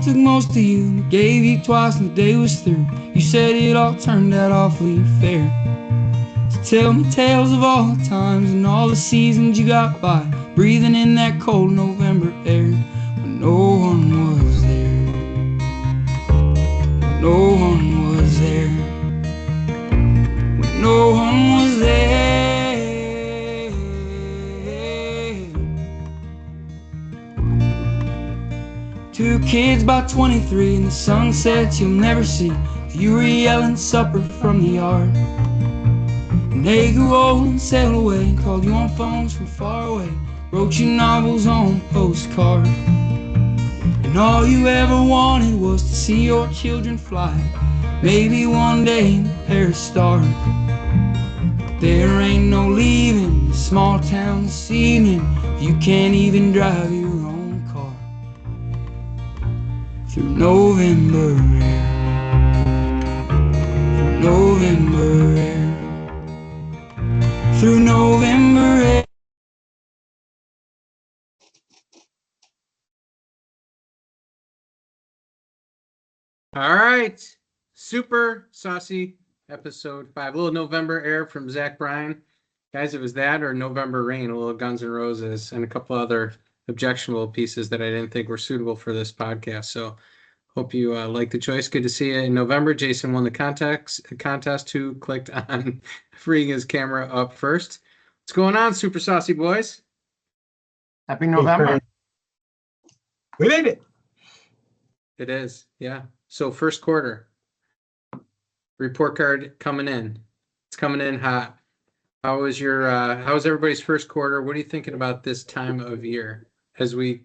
Took most of you, gave you twice and the day was through. You said it all turned out awfully fair. So tell me tales of all the times and all the seasons you got by, breathing in that cold November air when no one was there. When no one was there. When no one was there. Two kids by 23 and the sunsets you'll never see. You were yelling supper from the yard. And they grew old and sailed away, called you on phones from far away, wrote you novels on postcards. And all you ever wanted was to see your children fly, maybe one day in a pair of stars. There ain't no leaving the small town this evening if you can't even drive your own car through November air. Through November air. Through November air. All right, super saucy episode 5, a little November air from Zach Bryan. Guys, it was that or November Rain, a little Guns N' Roses, and a couple other objectionable pieces that I didn't think were suitable for this podcast. So hope you like the choice. Good to see you in November. Jason won the contest. Who clicked on freeing his camera up first? What's going on, super saucy boys? Happy November. We made it. It is, yeah. So first quarter, report card coming in. It's coming in hot. How was everybody's first quarter? What are you thinking about this time of year as we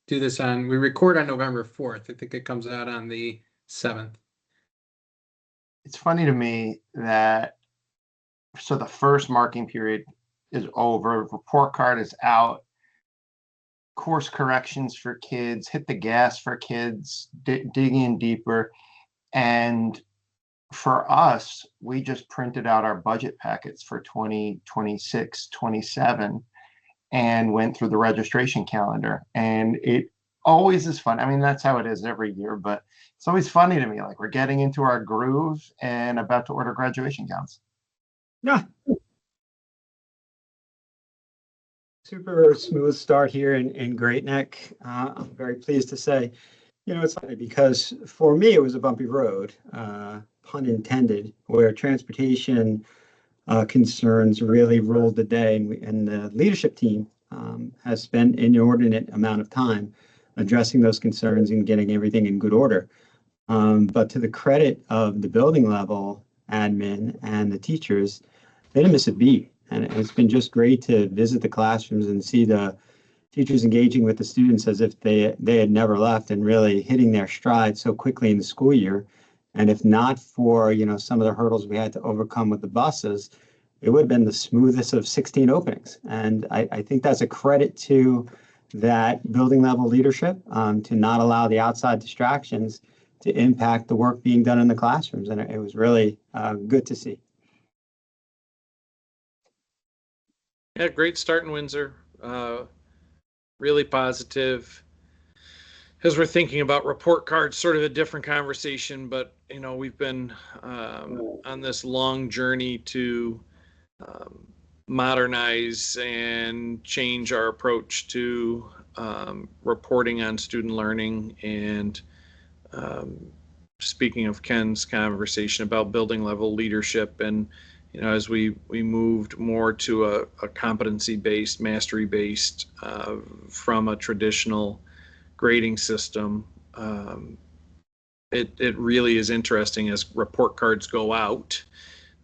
do this we record on November 4th. I think it comes out on the 7th. It's funny to me that, so the first marking period is over, report card is out, course corrections for kids, hit the gas for kids, dig in deeper. And for us, we just printed out our budget packets for 2026, 27 and went through the registration calendar. And it always is fun. I mean, that's how it is every year, but it's always funny to me. Like, we're getting into our groove and about to order graduation gowns. Yeah. Super smooth start here in Great Neck. I'm very pleased to say, it's funny because for me, it was a bumpy road, pun intended, where transportation concerns really ruled the day. And the leadership team has spent an inordinate amount of time addressing those concerns and getting everything in good order. But to the credit of the building level admin and the teachers, they didn't miss a beat. And it's been just great to visit the classrooms and see the teachers engaging with the students as if they had never left and really hitting their stride so quickly in the school year. And if not for, some of the hurdles we had to overcome with the buses, it would have been the smoothest of 16 openings. And I think that's a credit to that building level leadership, to not allow the outside distractions to impact the work being done in the classrooms. And it was really good to see. Yeah, great start in Windsor. Really positive. As we're thinking about report cards, sort of a different conversation, but we've been on this long journey to modernize and change our approach to reporting on student learning. And speaking of Ken's conversation about building level leadership, and as we moved more to a competency-based, mastery-based from a traditional grading system, it really is interesting as report cards go out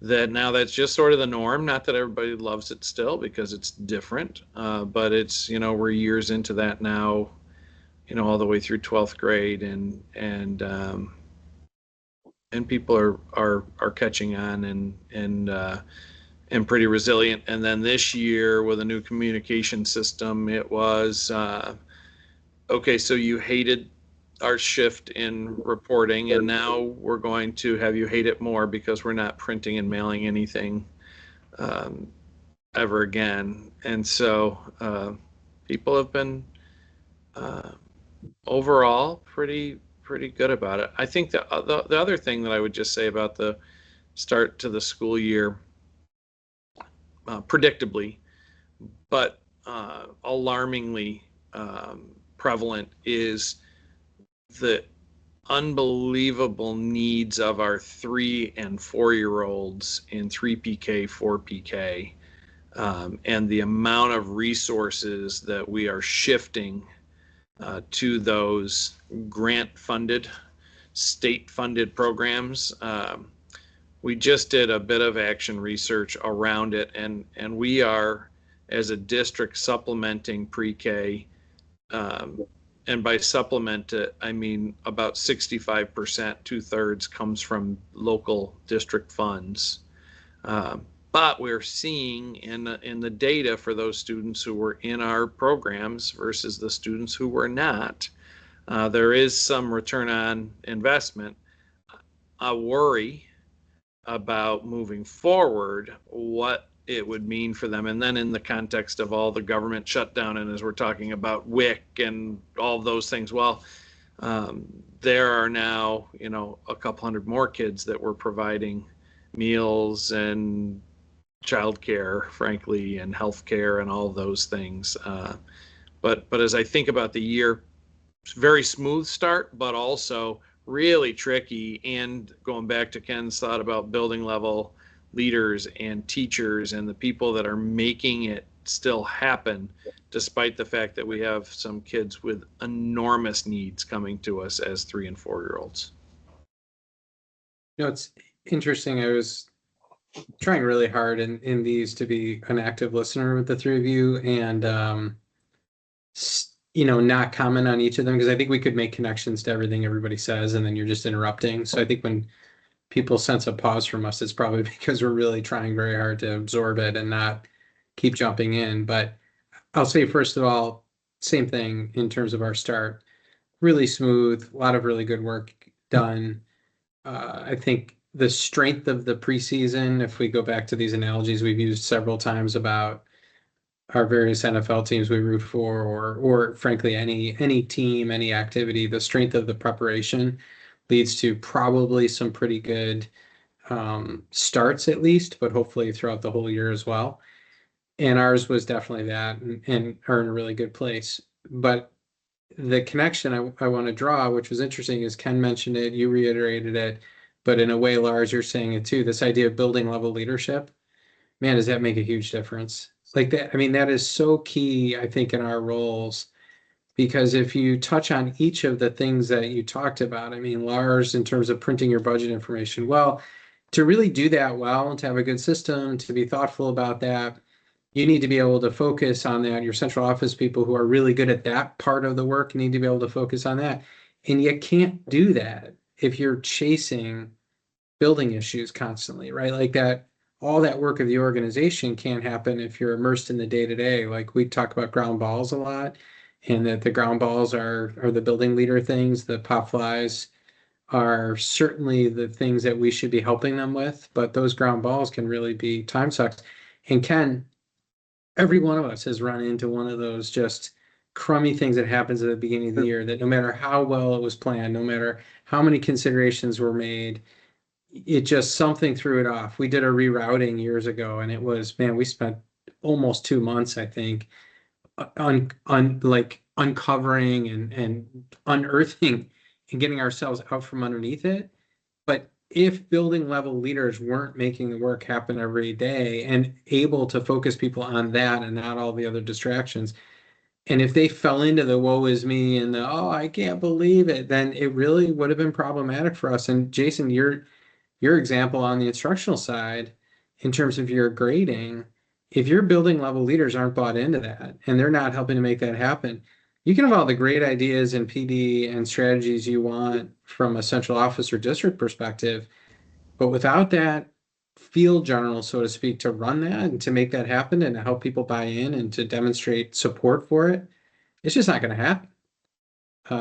that now that's just sort of the norm. Not that everybody loves it still because it's different, but it's, we're years into that now, all the way through 12th grade, and people are catching on and pretty resilient. And then this year with a new communication system, it was okay, so you hated our shift in reporting, and now we're going to have you hate it more because we're not printing and mailing anything ever again. And so people have been overall pretty pretty good about it. I think the other thing that I would just say about the start to the school year, predictably, but alarmingly prevalent, is the unbelievable needs of our 3 and 4-year-olds in 3PK, 4PK, and the amount of resources that we are shifting to those grant-funded, state-funded programs. We just did a bit of action research around it, and we are, as a district, supplementing pre-K, and by supplement it, I mean about 65%, 2/3 comes from local district funds. But we're seeing in the data for those students who were in our programs versus the students who were not, there is some return on investment. I worry about moving forward what it would mean for them, and then in the context of all the government shutdown, and as we're talking about WIC and all of those things, well, there are now a couple hundred more kids that we're providing meals and childcare, frankly, and healthcare and all of those things. But as I think about the year, it's a very smooth start, but also really tricky. And going back to Ken's thought about building level leaders and teachers and the people that are making it still happen, despite the fact that we have some kids with enormous needs coming to us as 3 and 4-year-olds. It's interesting. I was trying really hard in these to be an active listener with the three of you, and not comment on each of them, because I think we could make connections to everything everybody says, and then you're just interrupting. So I think when people sense a pause from us, it's probably because we're really trying very hard to absorb it and not keep jumping in. But I'll say, first of all, same thing in terms of our start. Really smooth, a lot of really good work done. I think the strength of the preseason, if we go back to these analogies we've used several times about our various NFL teams we root for, or frankly, any team, any activity, the strength of the preparation leads to probably some pretty good starts, at least, but hopefully throughout the whole year as well. And ours was definitely that, and are in a really good place. But the connection I want to draw, which was interesting, is Ken mentioned it, you reiterated it, but in a way, Lars, you're saying it too, this idea of building level leadership. Man, does that make a huge difference? Like that, I mean, that is so key, I think, in our roles, because if you touch on each of the things that you talked about, I mean, Lars, in terms of printing your budget information, well, to really do that well and to have a good system, to be thoughtful about that, you need to be able to focus on that. Your central office people who are really good at that part of the work need to be able to focus on that. And you can't do that if you're chasing building issues constantly, right? Like that, all that work of the organization can't happen if you're immersed in the day-to-day. Like we talk about ground balls a lot, and that the ground balls are the building leader things. The pop flies are certainly the things that we should be helping them with, but those ground balls can really be time sucks. And Ken, every one of us has run into one of those just crummy things that happens at the beginning of the year, that no matter how well it was planned, no matter how many considerations were made, it just, something threw it off. We did a rerouting years ago, and it was, man, we spent almost 2 months, I think, like uncovering and unearthing and getting ourselves out from underneath it. But if building level leaders weren't making the work happen every day and able to focus people on that and not all the other distractions, and if they fell into the woe is me and the, oh, I can't believe it, then it really would have been problematic for us. And Jason, your example on the instructional side, in terms of your grading, if your building level leaders aren't bought into that and they're not helping to make that happen, you can have all the great ideas and PD and strategies you want from a central office or district perspective, but without that field general, so to speak, to run that and to make that happen and to help people buy in and to demonstrate support for it, it's just not going to happen.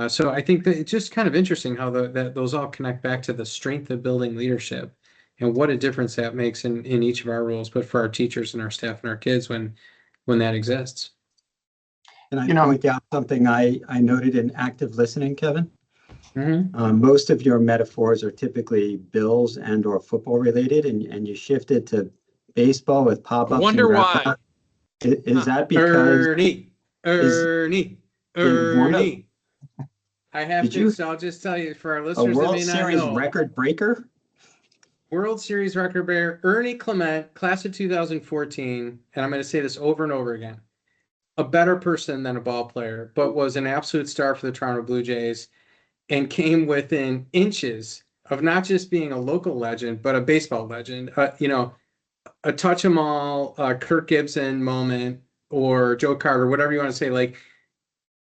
So I think that it's just kind of interesting how that those all connect back to the strength of building leadership and what a difference that makes in each of our roles, but for our teachers and our staff and our kids when that exists. And I point out something I noted in active listening, Kevin. Most of your metaphors are typically Bills and or football related, and you shifted to baseball with I pop-ups and wonder why. graphic. Is Huh. that because Ernie, is one of Ernie. I have did to, you so I'll just tell you for our a listeners that World may not Series know, record breaker? World Series record bearer Ernie Clement, class of 2014, and I'm going to say this over and over again, a better person than a ball player, but was an absolute star for the Toronto Blue Jays and came within inches of not just being a local legend, but a baseball legend. A touch 'em all, Kirk Gibson moment, or Joe Carter, whatever you want to say. Like,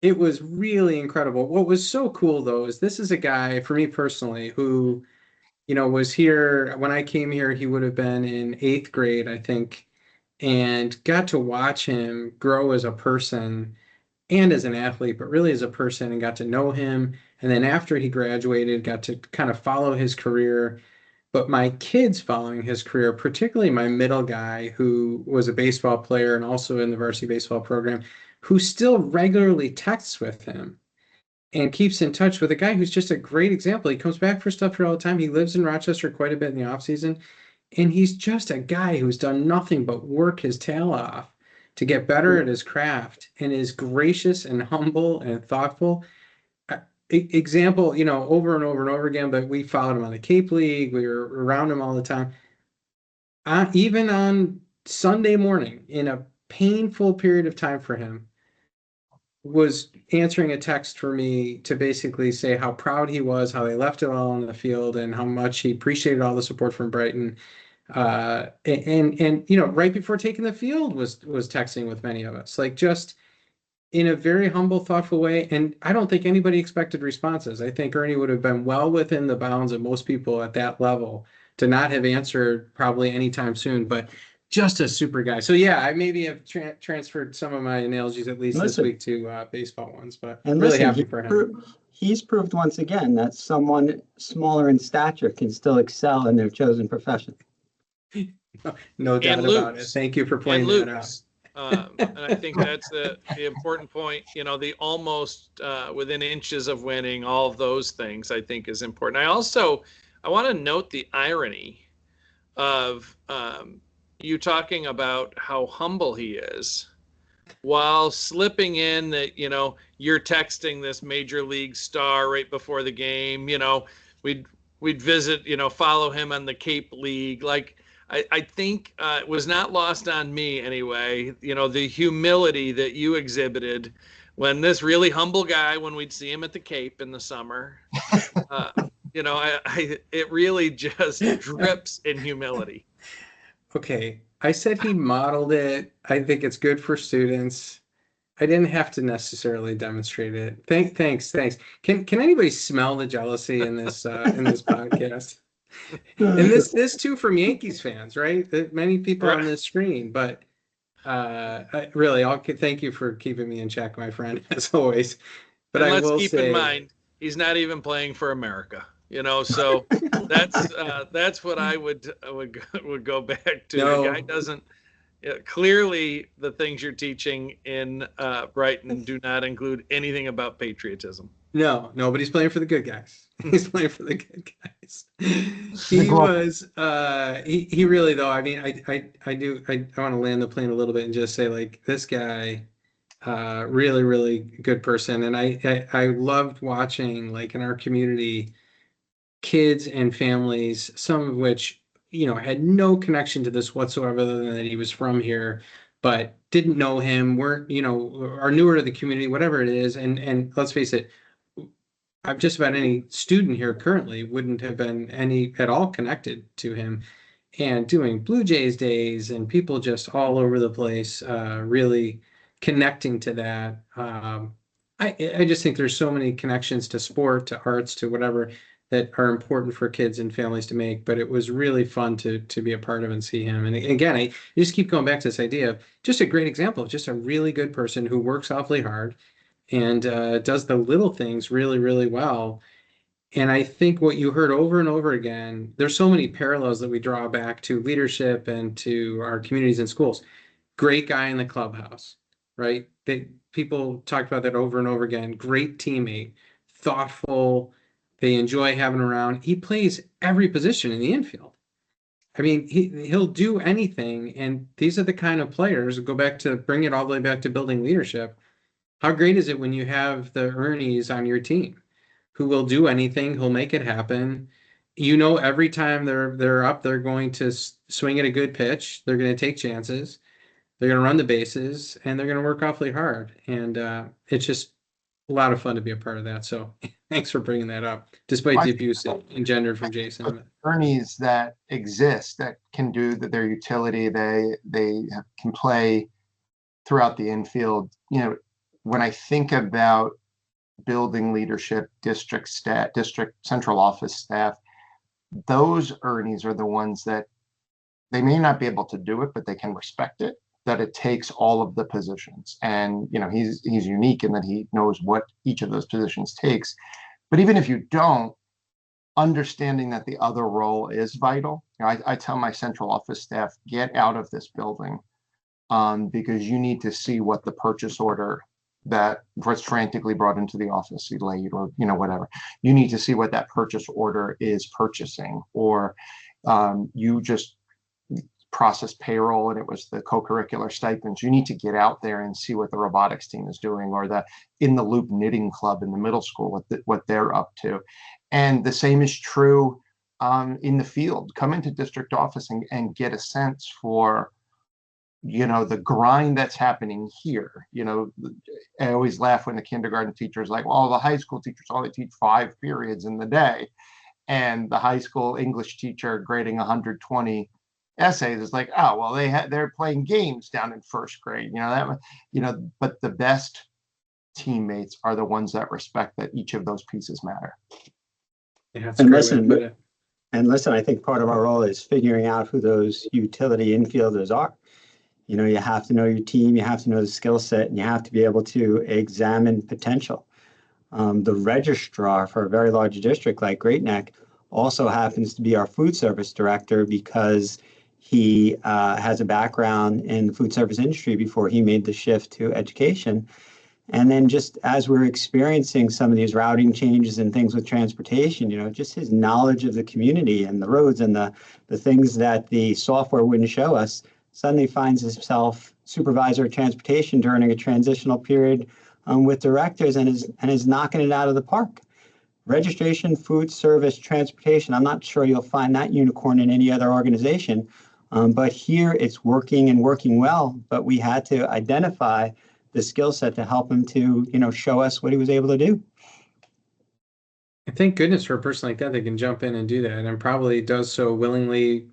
it was really incredible. What was so cool though is this is a guy, for me personally, who was here when I came here. He would have been in 8th grade, I think, and got to watch him grow as a person and as an athlete, but really as a person, and got to know him. And then after he graduated, got to kind of follow his career. But my kids following his career, particularly my middle guy, who was a baseball player and also in the varsity baseball program, who still regularly texts with him and keeps in touch with a guy who's just a great example. He comes back for stuff here all the time. He lives in Rochester quite a bit in the off season, and he's just a guy who's done nothing but work his tail off to get better at his craft, and is gracious and humble and thoughtful. Example, over and over and over again, but we followed him on the Cape League. We were around him all the time. Even on Sunday morning, in a painful period of time for him, was answering a text for me to basically say how proud he was, how they left it all on the field, and how much he appreciated all the support from Brighton. And right before taking the field was texting with many of us, like, just in a very humble, thoughtful way. And I don't think anybody expected responses. I think Ernie would have been well within the bounds of most people at that level to not have answered probably anytime soon, but just a super guy. So yeah, I maybe have transferred some of my analogies, at least this Listen, week, to baseball ones, but and really listen, happy for him. He's proved once again that someone smaller in stature can still excel in their chosen profession. No doubt And about it. lose. Thank you for And pointing that out. lose. And I think that's the important point. The almost within inches of winning, all of those things, I think, is important. I want to note the irony of you talking about how humble he is, while slipping in that you're texting this major league star right before the game. We'd visit, follow him on the Cape League. Like, I think it was not lost on me anyway, the humility that you exhibited when this really humble guy, when we'd see him at the Cape in the summer, it really just drips in humility. Okay, I said he modeled it. I think it's good for students. I didn't have to necessarily demonstrate it. Thanks. Can anybody smell the jealousy in this podcast? And this too from Yankees fans, right? Many people on this screen, but I'll thank you for keeping me in check, my friend, as always. But and I let's will keep say, in mind, he's not even playing for America. So that's what I would go back to. No. The guy doesn't. Clearly, the things you're teaching in Brighton do not include anything about patriotism. No, but he's playing for the good guys. He's playing for the good guys. He was he really, though. I mean, I want to land the plane a little bit and just say, like, this guy, really, really good person. And I loved watching, like, in our community, kids and families, some of which, had no connection to this whatsoever, other than that he was from here, but didn't know him, weren't, are newer to the community, whatever it is. And let's face it, I'm just about any student here currently wouldn't have been any at all connected to him, and doing Blue Jays days and people just all over the place, really connecting to that. I just think there's so many connections to sport, to arts, to whatever, that are important for kids and families to make. But it was really fun to be a part of and see him. And again, I just keep going back to this idea of just a great example of just a really good person who works awfully hard and does the little things really, really well. And I think what you heard over and over again, there's so many parallels that we draw back to leadership and to our communities and schools. Great guy in the clubhouse, right? People talked about that over and over again. Great teammate, thoughtful, They enjoy having around. He plays every position in the infield. I mean, he'll do anything, and these are the kind of players. Go back to bring it all the way back to building leadership. How great is it when you have the Ernies on your team, who will do anything, who'll make it happen. You know, every time they're up, they're going to swing at a good pitch. They're going to take chances. They're going to run the bases, and they're going to work awfully hard. And it's just a lot of fun to be a part of that. So thanks for bringing that up, despite the abuse it engendered from Jason. Attorneys that exist that can do their utility, they can play throughout the infield. You know, when I think about building leadership, district central office staff, those Ernies are the ones that they may not be able to do it, but they can respect it, that it takes all of the positions. And, you know, he's unique in that he knows what each of those positions takes. But even if you don't, understanding that the other role is vital. You know, I tell my central office staff, get out of this building because you need to see what the purchase order that was frantically brought into the office delayed, or, you know, whatever. You need to see what that purchase order is purchasing, or you just process payroll and it was the co-curricular stipends. You need to get out there and see what the robotics team is doing, or the in the loop knitting club in the middle school, what they're up to. And the same is true in the field. Come into district office and get a sense for, you know, the grind that's happening here. You know, I always laugh when the kindergarten teacher is like, well, the high school teachers only teach 5 periods in the day. And the high school English teacher grading 120 essays is like, oh, well, they're playing games down in first grade. You know, but the best teammates are the ones that respect that each of those pieces matter. Yeah, and listen, I think part of our role is figuring out who those utility infielders are. You know, you have to know your team, you have to know the skill set, and you have to be able to examine potential. The registrar for a very large district like Great Neck also happens to be our food service director, because he has a background in the food service industry before he made the shift to education. And then just as we're experiencing some of these routing changes and things with transportation, you know, just his knowledge of the community and the roads and the things that the software wouldn't show us, suddenly finds himself supervisor of transportation during a transitional period with directors, and is knocking it out of the park. Registration, food service, transportation, I'm not sure you'll find that unicorn in any other organization. But here it's working and working well, but we had to identify the skill set to help him to, you know, show us what he was able to do. And thank goodness for a person like that can jump in and do that, and probably does so willingly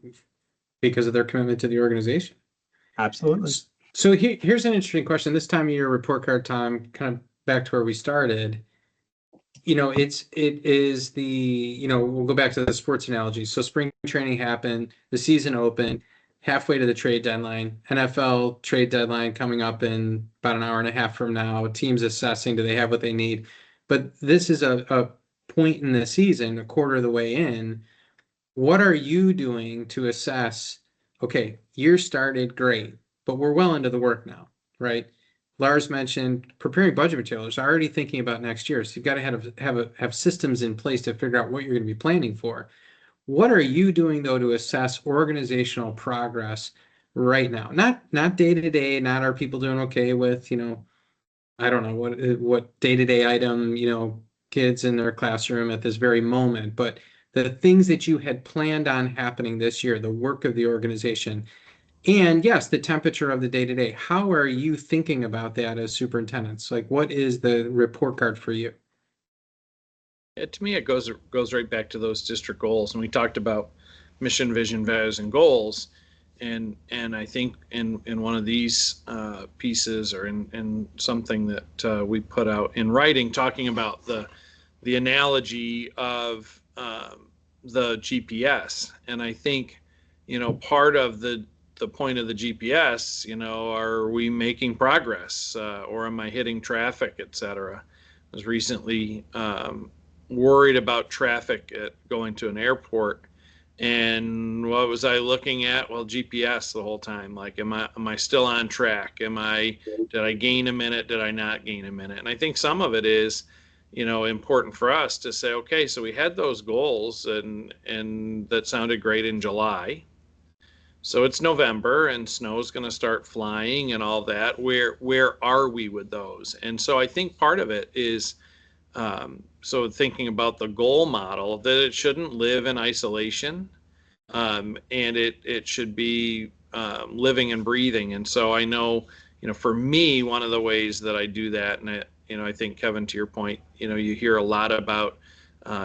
because of their commitment to the organization. Absolutely. So here's an interesting question. This time of year, report card time, kind of back to where we started. You know, it is the, you know, we'll go back to the sports analogy. So spring training happened, the season opened, halfway to the trade deadline, NFL trade deadline coming up in about an hour and a half from now, teams assessing, do they have what they need? But this is a point in the season, a quarter of the way in. What are you doing to assess, okay, year started great, but we're well into the work now, right? Lars mentioned preparing budget materials, already thinking about next year. So you've got to have systems in place to figure out what you're going to be planning for. What are you doing though to assess organizational progress right now? Not day to day, not are people doing okay with, you know, I don't know what day to day item, you know, kids in their classroom at this very moment, but the things that you had planned on happening this year, the work of the organization. And yes, the temperature of the day-to-day. How are you thinking about that as superintendents? Like, what is the report card for you? To me, it goes right back to those district goals. And we talked about mission, vision, values, and goals. And I think in one of these pieces, or in something that we put out in writing, talking about the analogy of the GPS. And I think, you know, part of the point of the GPS, you know, are we making progress, or am I hitting traffic, et cetera? I was recently worried about traffic going to an airport, and what was I looking at? Well, GPS the whole time. Like, am I still on track? Did I gain a minute? Did I not gain a minute? And I think some of it is, important for us to say, okay, so we had those goals and that sounded great in July. So it's November and snow's going to start flying and all that. Where are we with those? And so I think part of it is, so thinking about the goal model, that it shouldn't live in isolation, and it should be living and breathing. And so I know, for me, one of the ways that I do that, and I think, Kevin, to your point, you hear a lot about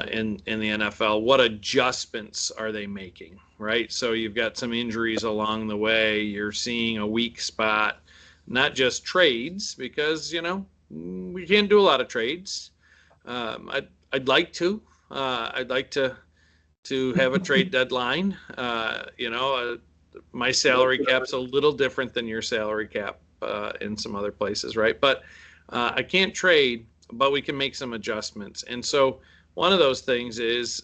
in the NFL, what adjustments are they making, right? So you've got some injuries along the way. You're seeing a weak spot, not just trades, because we can't do a lot of trades. I'd like to. I'd like to have a trade deadline. My salary cap's a little different than your salary cap in some other places, right? But I can't trade, but we can make some adjustments. And so one of those things is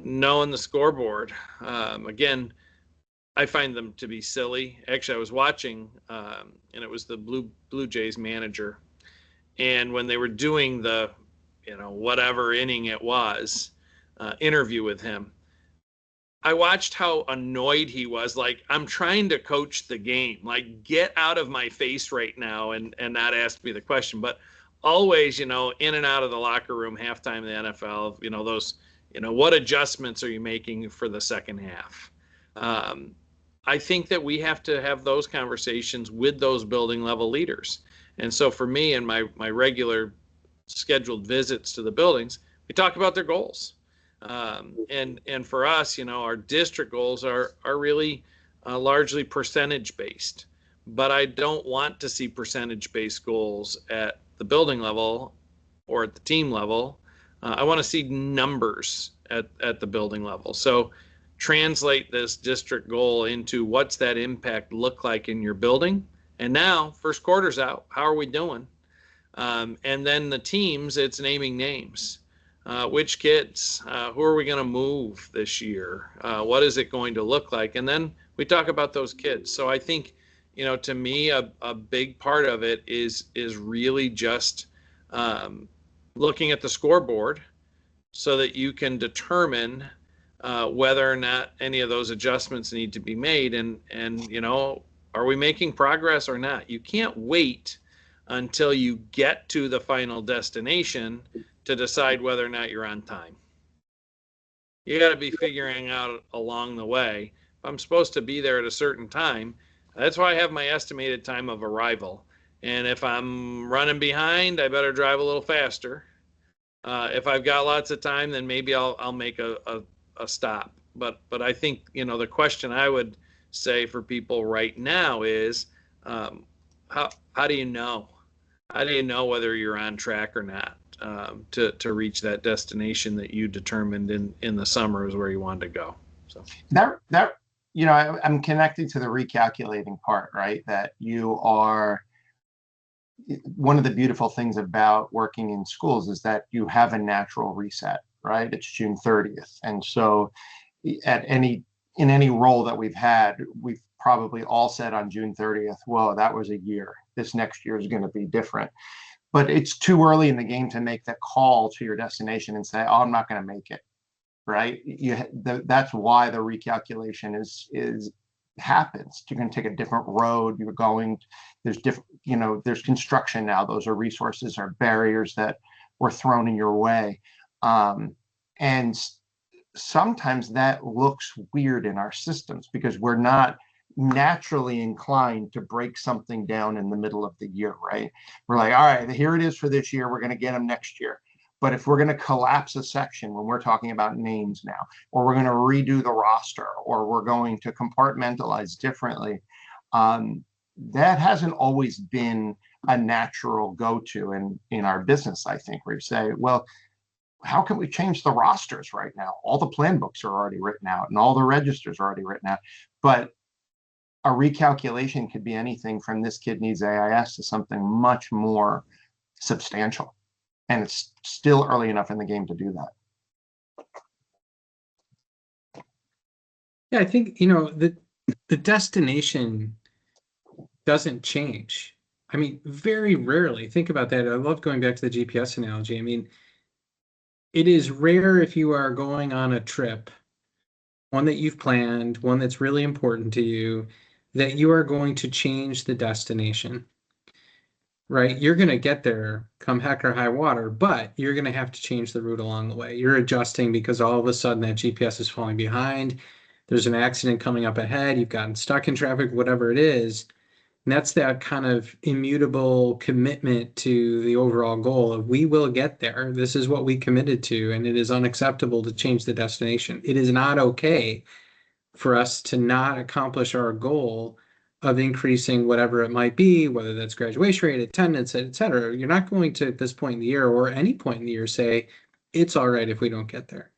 knowing the scoreboard. Again, I find them to be silly. Actually, I was watching, and it was the Blue Jays manager. And when they were doing the, whatever inning it was, interview with him, I watched how annoyed he was. Like, I'm trying to coach the game. Like, get out of my face right now and not ask me the question. But always, in and out of the locker room, halftime of the NFL, those, what adjustments are you making for the second half? I think that we have to have those conversations with those building level leaders. And so for me and my regular scheduled visits to the buildings, we talk about their goals. And for us, our district goals are really largely percentage based, but I don't want to see percentage based goals at the building level or at the team level. I want to see numbers at the building level. So translate this district goal into what's that impact look like in your building. And now first quarter's out. How are we doing? And then the teams, it's naming names. Which kids? Who are we going to move this year? What is it going to look like? And then we talk about those kids. So I think, to me, a big part of it is really just looking at the scoreboard so that you can determine whether or not any of those adjustments need to be made. And are we making progress or not? You can't wait until you get to the final destination to decide whether or not you're on time. You got to be figuring out along the way. If I'm supposed to be there at a certain time, that's why I have my estimated time of arrival. And if I'm running behind, I better drive a little faster. If I've got lots of time, then maybe I'll make a stop. But I think, the question I would say for people right now is, how do you know? How do you know whether you're on track or not to reach that destination that you determined in the summer is where you wanted to go? So I'm connected to the recalculating part, right? That you are, one of the beautiful things about working in schools is that you have a natural reset, right? It's June 30th. And so in any role that we've had, we've probably all said on June 30th, whoa, that was a year. This next year is going to be different. But it's too early in the game to make that call to your destination and say, oh, I'm not going to make it, right? That's why the recalculation is happens. You're going to take a different road. There's different, there's construction now. Those are resources or barriers that were thrown in your way. And sometimes that looks weird in our systems because we're not naturally inclined to break something down in the middle of the year, right? We're like, all right, here it is for this year. We're going to get them next year. But if we're going to collapse a section when we're talking about names now, or we're going to redo the roster, or we're going to compartmentalize differently, that hasn't always been a natural go-to in our business, I think, where you say, well, how can we change the rosters right now? All the plan books are already written out and all the registers are already written out. But a recalculation could be anything from this kid needs AIS to something much more substantial. And it's still early enough in the game to do that. Yeah, I think, the destination doesn't change. I mean, very rarely. Think about that. I love going back to the GPS analogy. I mean, it is rare if you are going on a trip, one that you've planned, one that's really important to you, that you are going to change the destination, right? You're going to get there come heck or high water, but you're going to have to change the route along the way. You're adjusting because all of a sudden that GPS is falling behind. There's an accident coming up ahead. You've gotten stuck in traffic, whatever it is. And that's that kind of immutable commitment to the overall goal of we will get there. This is what we committed to, and it is unacceptable to change the destination. It is not okay for us to not accomplish our goal of increasing whatever it might be, whether that's graduation rate, attendance, et cetera. You're not going to, at this point in the year or any point in the year, say, it's all right if we don't get there.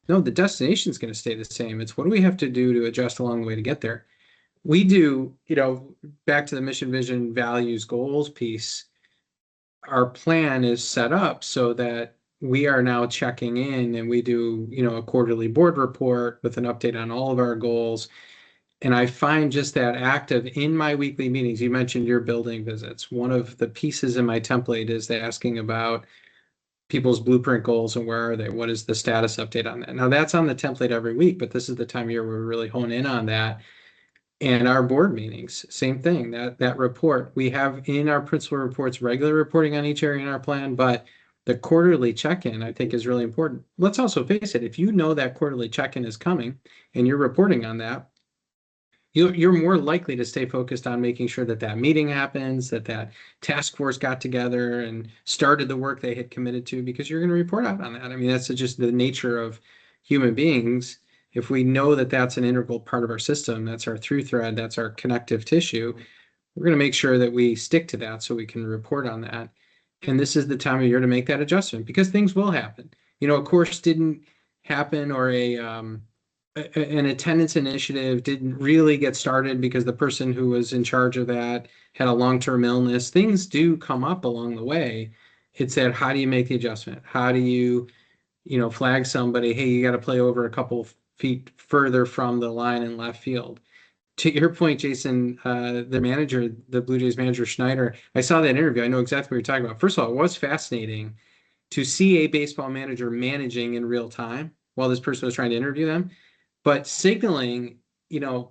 No, the destination is going to stay the same. It's what do we have to do to adjust along the way to get there? We do, back to the mission, vision, values, goals piece, our plan is set up so that we are now checking in and we do, a quarterly board report with an update on all of our goals. And I find just that active in my weekly meetings. You mentioned your building visits. One of the pieces in my template is asking about people's blueprint goals and where are they? What is the status update on that? Now that's on the template every week, but this is the time of year where we really hone in on that. And our board meetings, same thing, that report. We have in our principal reports, regular reporting on each area in our plan, but the quarterly check-in, I think, is really important. Let's also face it, if you know that quarterly check-in is coming and you're reporting on that, you're more likely to stay focused on making sure that meeting happens, that task force got together and started the work they had committed to, because you're going to report out on that. I mean, that's just the nature of human beings. If we know that that's an integral part of our system, that's our through thread, that's our connective tissue, we're going to make sure that we stick to that so we can report on that. And this is the time of year to make that adjustment, because things will happen. A course didn't happen, or an attendance initiative didn't really get started because the person who was in charge of that had a long-term illness. Things do come up along the way. It's that, how do you make the adjustment? How do you, flag somebody, hey, you got to play over a couple feet further from the line in left field. To your point, Jason, the Blue Jays manager, Schneider, I saw that interview. I know exactly what you're talking about. First of all, it was fascinating to see a baseball manager managing in real time while this person was trying to interview them, but signaling,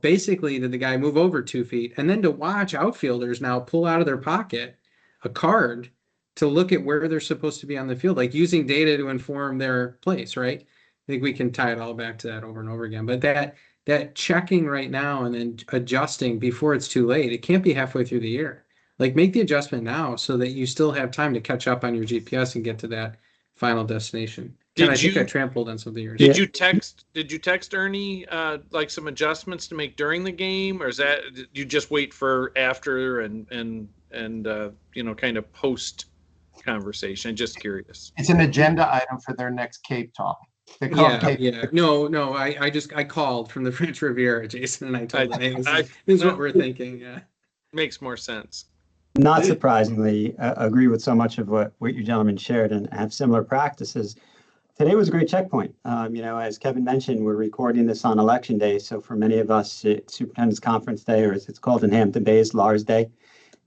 basically to the guy move over 2 feet, and then to watch outfielders now pull out of their pocket a card to look at where they're supposed to be on the field, like using data to inform their place, right? I think we can tie it all back to that over and over again. But that checking right now and then adjusting before it's too late, it can't be halfway through the year. Like, make the adjustment now so that you still have time to catch up on your GPS and get to that final destination. And I think I trampled on something yours. Did you text Ernie like some adjustments to make during the game, or is that you just wait for after and kind of post conversation? I'm just curious. It's an agenda item for their next Cape talk. Yeah. No. I called from the French Riviera, Jason, and I told them, hey, this is what we're thinking. Yeah. Makes more sense. Not surprisingly, agree with so much of what you gentlemen shared and have similar practices. Today was a great checkpoint. As Kevin mentioned, we're recording this on Election Day. So for many of us, it's Superintendent's Conference Day, or as it's called in Hampton Bays, Lars Day.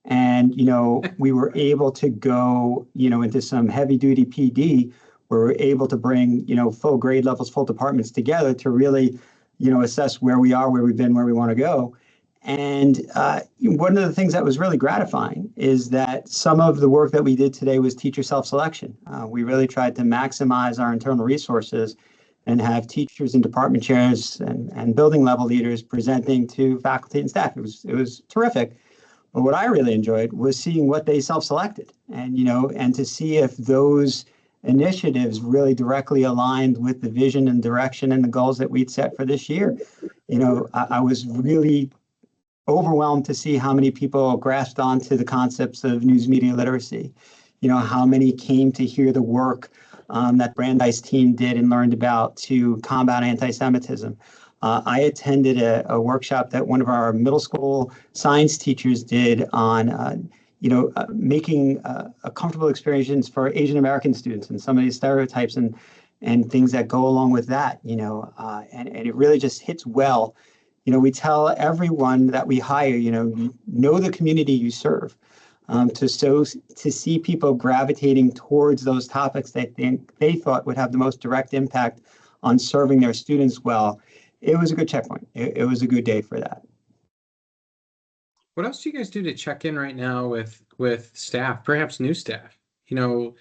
And, we were able to go, into some heavy duty PD where we're able to bring, full grade levels, full departments together to really, assess where we are, where we've been, where we want to go. And one of the things that was really gratifying is that some of the work that we did today was teacher self-selection. We really tried to maximize our internal resources and have teachers and department chairs and building level leaders presenting to faculty and staff. It was terrific. But what I really enjoyed was seeing what they self-selected, and to see if those initiatives really directly aligned with the vision and direction and the goals that we'd set for this year. I was really overwhelmed to see how many people grasped onto the concepts of news media literacy. How many came to hear the work that Brandeis team did and learned about to combat anti-Semitism. I attended a workshop that one of our middle school science teachers did on, making a comfortable experience for Asian American students and some of these stereotypes and things that go along with that, and it really just hits well. We tell everyone that we hire, know the community you serve. to see people gravitating towards those topics they thought would have the most direct impact on serving their students well. It was a good checkpoint. It was a good day for that. What else do you guys do to check in right now with staff, perhaps new staff? You know,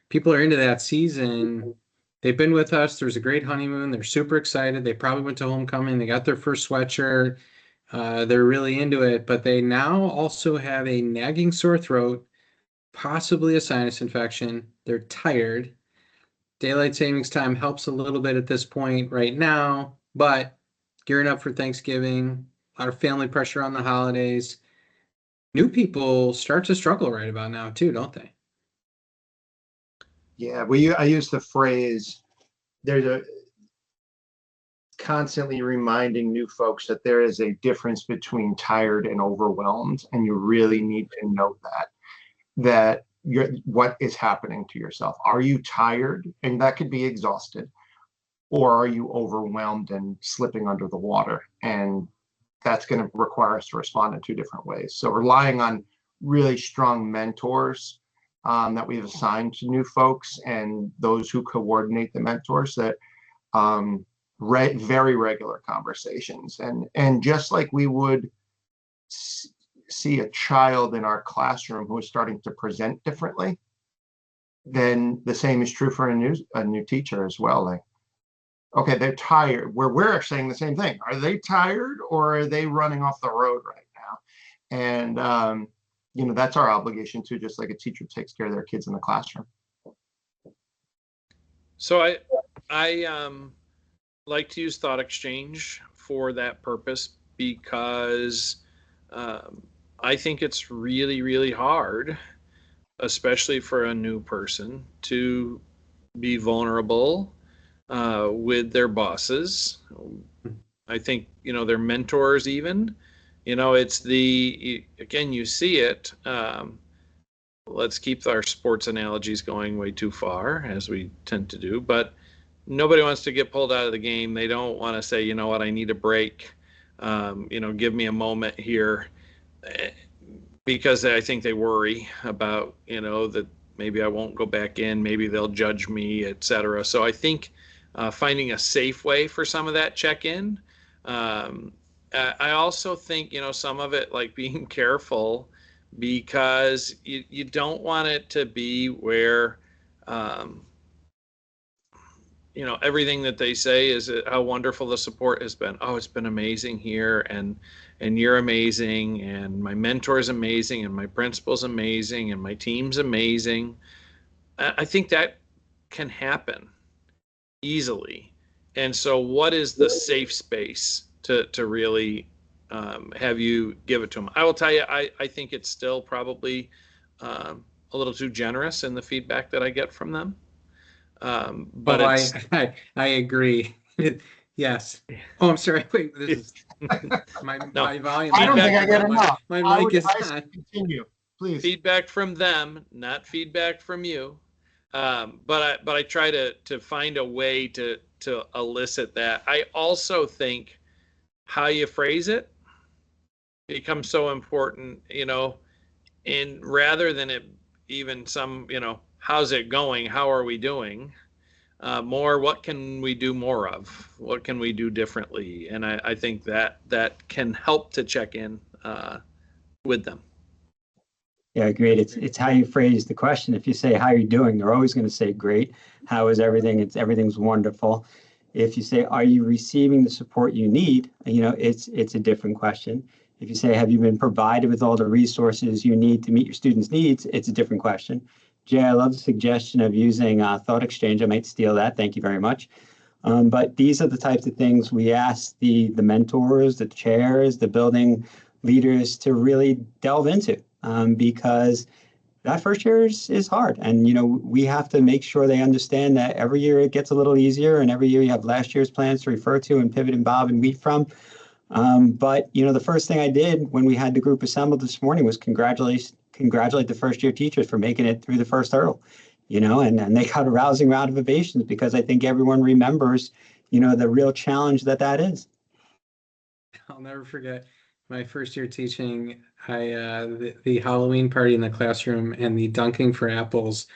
people are into that season. They've been with us. There's a great honeymoon. They're super excited. They probably went to homecoming. They got their first sweatshirt. They're really into it, but they now also have a nagging sore throat, possibly a sinus infection. They're tired. Daylight savings time helps a little bit at this point right now, but gearing up for Thanksgiving, a lot of family pressure on the holidays. New people start to struggle right about now too, don't they? Yeah, I use the phrase, there's a constantly reminding new folks that there is a difference between tired and overwhelmed, and you really need to note that what is happening to yourself. Are you tired? And that could be exhausted, or are you overwhelmed and slipping under the water? And that's going to require us to respond in two different ways. So relying on really strong mentors that we've assigned to new folks, and those who coordinate the mentors, that very regular conversations, and just like we would see a child in our classroom who is starting to present differently, then the same is true for a new teacher as well. Like, okay, they're tired. We're saying the same thing. Are they tired, or are they running off the road right now? And that's our obligation too, just like a teacher takes care of their kids in the classroom. So I like to use Thought Exchange for that purpose, because I think it's really, really hard, especially for a new person, to be vulnerable with their bosses. I think, their mentors even. It's again, you see it. Let's keep our sports analogies going way too far, as we tend to do, but nobody wants to get pulled out of the game. They don't want to say, you know what, I need a break. Give me a moment here, because I think they worry about, that maybe I won't go back in, maybe they'll judge me, etc. So I think finding a safe way for some of that check-in. I also think, some of it, like being careful, because you don't want it to be where, everything that they say is how wonderful the support has been. Oh, it's been amazing here, and you're amazing, and my mentor's amazing, and my principal's amazing, and my team's amazing. I think that can happen easily. And so what is the safe space to really have you give it to them? I will tell you, I think it's still probably a little too generous in the feedback that I get from them. But I agree. Yes. Oh, I'm sorry. Wait, this is my volume. I don't think I get enough. My mic is on. Continue, please. Feedback from them, not feedback from you. But I try to find a way to elicit that. I also think how you phrase it becomes so important, and rather than it even some, how's it going? How are we doing? More, what can we do more of? What can we do differently? And I think that can help to check in with them. Yeah, great. It's how you phrase the question. If you say, how are you doing? They're always going to say, great. How is everything? Everything's wonderful. If you say, are you receiving the support you need? It's a different question. If you say, have you been provided with all the resources you need to meet your students' needs? It's a different question. Jay, I love the suggestion of using Thought Exchange. I might steal that. Thank you very much. But these are the types of things we ask the mentors, the chairs, the building leaders to really delve into, because that first year is hard. And, we have to make sure they understand that every year it gets a little easier, and every year you have last year's plans to refer to and pivot and bob and weed from. But, the first thing I did when we had the group assembled this morning was congratulate the first year teachers for making it through the first hurdle, and they got a rousing round of ovations, because I think everyone remembers, the real challenge that is. I'll never forget. my first year teaching, the Halloween party in the classroom and the dunking for apples,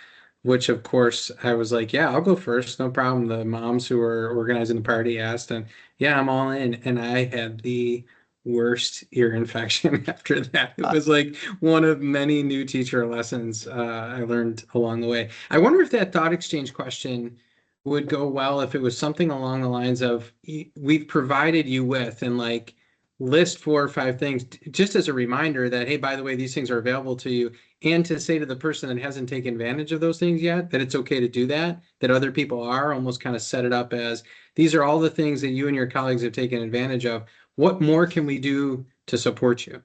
which of course I was like, yeah, I'll go first, no problem. The moms who were organizing the party asked, and yeah, I'm all in. And I had the worst ear infection after that. It was like one of many new teacher lessons I learned along the way. I wonder if that thought exchange question would go well if it was something along the lines of, we've provided you with, and like, list 4 or 5 things just as a reminder that, hey, by the way, these things are available to you, and to say to the person that hasn't taken advantage of those things yet that it's okay to do that, that other people are, almost kind of set it up as, these are all the things that you and your colleagues have taken advantage of. What more can we do to support you?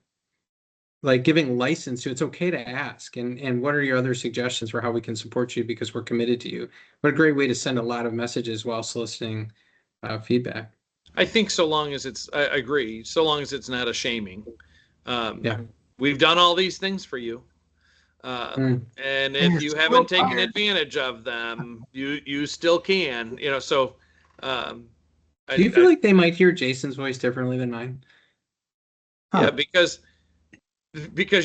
Like giving license to, it's okay to ask, and what are your other suggestions for how we can support you because we're committed to you? What a great way to send a lot of messages while soliciting feedback. I think so long as it's, I agree, so long as it's not a shaming. Yeah. We've done all these things for you. And if you haven't taken advantage of them, you still can, you know, so. Do you feel like they might hear Jason's voice differently than mine? Yeah, because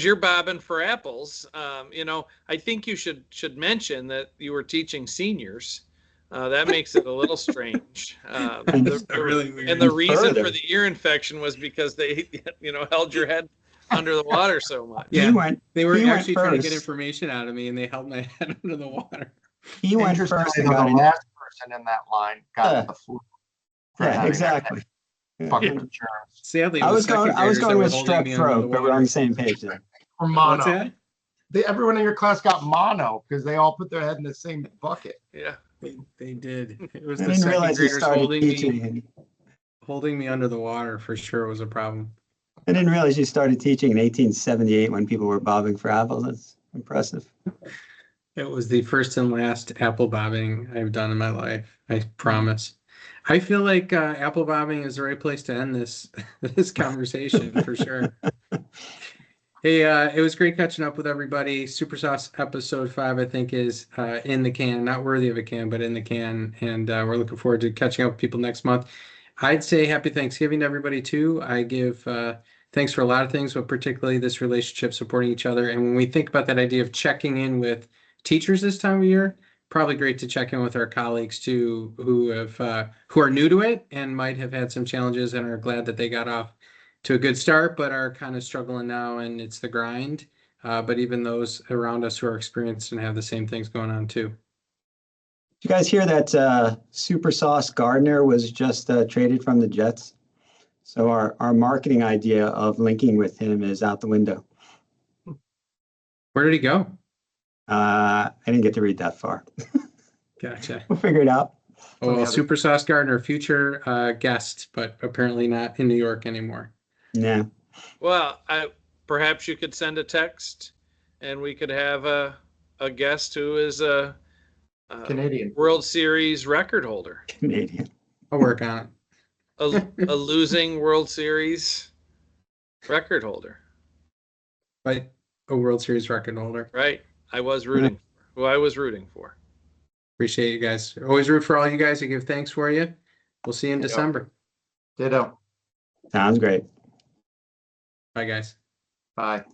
you're bobbing for apples. You know, I think you should mention that you were teaching seniors. That makes it a little strange. Really weird. And the reason for the ear infection was because they, you know, held your head under the water so much. Yeah, they were actually trying to get information out of me, and they held my head under the water. He went first. The last person in that line got the flu. Yeah, exactly. Fucking germs. Sadly, I was going with strep throat, but we're on the same page then. Or mono. What's that? Everyone in your class got mono because they all put their head in the same bucket. Yeah, they did. It was I the didn't second realize he graders started holding me under the water for sure was a problem. I didn't realize you started teaching in 1878 when people were bobbing for apples. That's impressive. It was the first and last apple bobbing I've done in my life. I promise. I feel like apple bobbing is the right place to end this conversation for sure. Hey, it was great catching up with everybody. Super Sauce episode 5, I think, is in the can, not worthy of a can, but in the can. And we're looking forward to catching up with people next month. I'd say happy Thanksgiving to everybody too. I give thanks for a lot of things, but particularly this relationship, supporting each other. And when we think about that idea of checking in with teachers this time of year, probably great to check in with our colleagues too, who are new to it and might have had some challenges and are glad that they got off to a good start, but are kind of struggling now, and it's the grind. But even those around us who are experienced and have the same things going on too. Did you guys hear that Super Sauce Gardner was just traded from the Jets? So our marketing idea of linking with him is out the window. Where did he go? I didn't get to read that far. Gotcha. We'll figure it out. Oh, well, Super Sauce Gardner, future guest, but apparently not in New York anymore. Yeah. Well, perhaps you could send a text, and we could have a guest who is a Canadian World Series record holder. Canadian. I'll work on it. A losing World Series record holder. Right. A World Series record holder. Right. I was rooting for. Who I was rooting for. Appreciate you guys. Always root for all you guys. I give thanks for you. We'll see you in December. Ditto. Sounds great. Bye, guys. Bye.